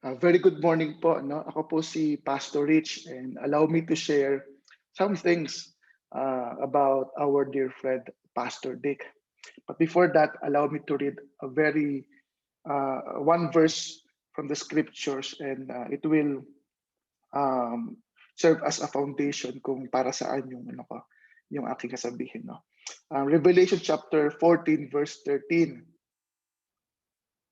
Very good morning po. No? Ako po si Pastor Rich and allow me to share some things about our dear friend Pastor Dick. But before that, allow me to read a very one verse from the scriptures and it will um, serve as a foundation kung para saan yung ano ko, yung aking kasabihin. No? Revelation chapter 14 verse 13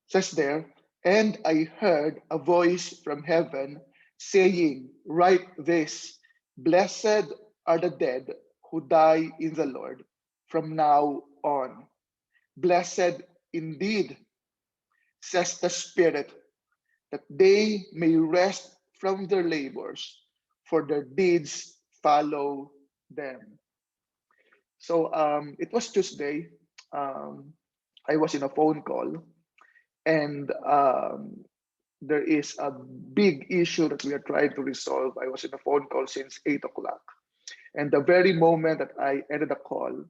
says there, and I heard a voice from heaven saying, write this, blessed are the dead who die in the Lord from now on. Blessed indeed, says the Spirit, that they may rest from their labors, for their deeds follow them. So it was Tuesday. Um, I was in a phone call, and there is a big issue that we are trying to resolve. I was in a phone call since 8 o'clock. And the very moment that I ended the call,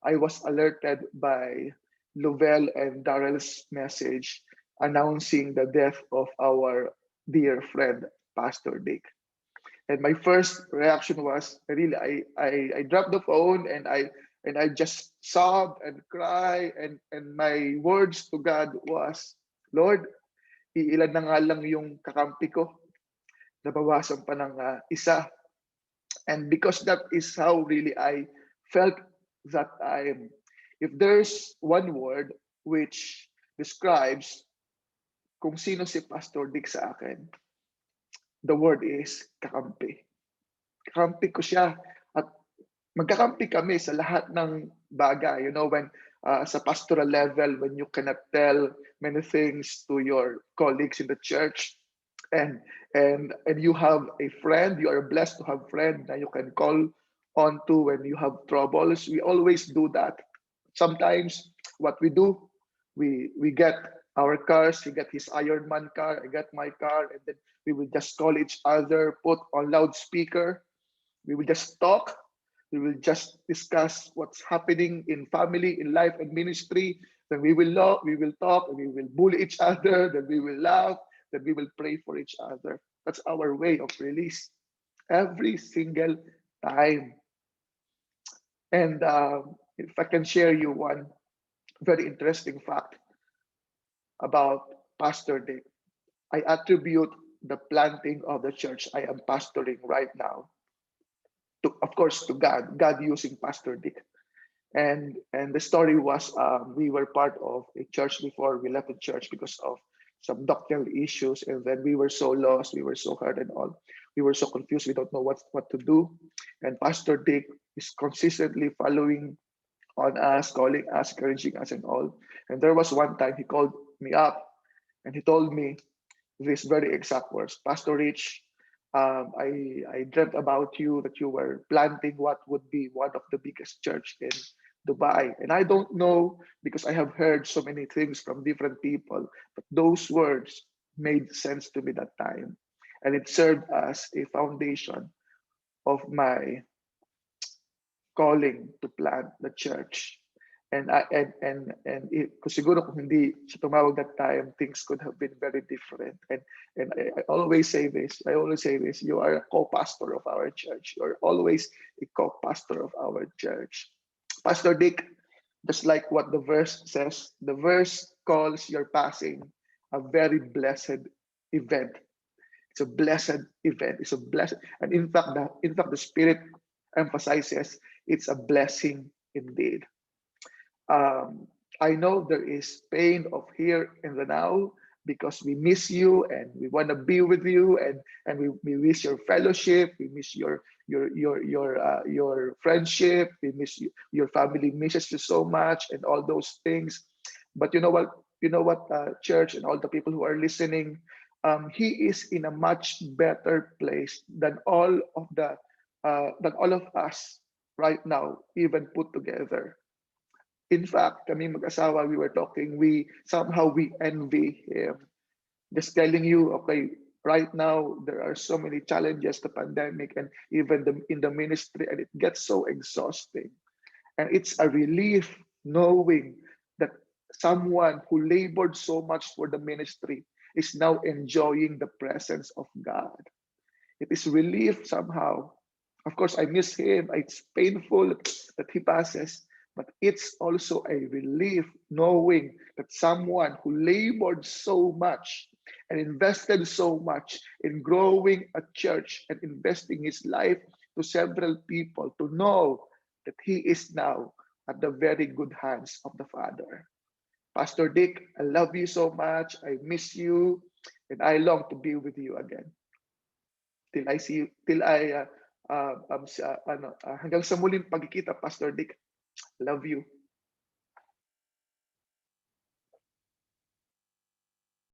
I was alerted by Lovell and Darrell's message announcing the death of our dear friend, Pastor Dick. And my first reaction was really I dropped the phone and I just sobbed and cried and my words to God was, Lord, iilan na nga lang yung kakampi ko, nabawasan pa ng isa. And because that is how really I felt that time. If there's one word which describes kung sino si Pastor Dick sa akin, the word is kakampi. Kakampi ko siya at magkakampi kami sa lahat ng bagay. You know, when sa pastoral level, when you cannot tell many things to your colleagues in the church, and and you have a friend, you are blessed to have friend that you can call on to when you have troubles. We always do that. Sometimes what we do, we get our cars, he get his Iron Man car, I get my car, and then we will just call each other, put on loudspeaker, we will just talk. We will just discuss what's happening in family, in life, and ministry. Then we will love, we will talk, and we will bully each other. Then we will laugh. Then we will pray for each other. That's our way of release every single time. And if I can share you one very interesting fact about Pastor Dick, I attribute the planting of the church I am pastoring right now to, of course, to God using Pastor Dick. And the story was we were part of a church before we left the church because of some doctrinal issues, and then we were so lost, we were so hurt and all, we were so confused, we don't know what to do. And Pastor Dick is consistently following on us, calling us, encouraging us and all. And there was one time he called me up and he told me these very exact words, Pastor Rich, I dreamt about you, that you were planting what would be one of the biggest church in Dubai. And I don't know because I have heard so many things from different people, but those words made sense to me that time. And it served as a foundation of my calling to plant the church. And kung siguro kung hindi siya tumawag that time, things could have been very different. And I always say this, you are a co-pastor of our church. You are always a co-pastor of our church. Pastor Dick, just like what the verse says, the verse calls your passing a very blessed event. It's a blessed event. It's a blessed, and in fact, the Spirit emphasizes it's a blessing indeed. Um, I know there is pain of here and the now because we miss you and we want to be with you, and we miss your fellowship, we miss your friendship, we miss you, your family misses you so much and all those things. But you know what, church and all the people who are listening, he is in a much better place than all of us right now even put together. In fact, kami mag-asawa, we were talking, we envy him. Just telling you, okay, right now there are so many challenges, the pandemic, and even in the ministry, and it gets so exhausting. And it's a relief knowing that someone who labored so much for the ministry is now enjoying the presence of God. It is relief somehow. Of course, I miss him. It's painful that he passes, but it's also a relief knowing that someone who labored so much and invested so much in growing a church and investing his life to several people to know that he is now at the very good hands of the Father. Pastor Dick, I love you so much. I miss you, and I long to be with you again. Till I see you, till I, hanggang sa muling pagkikita, Pastor Dick. Love you.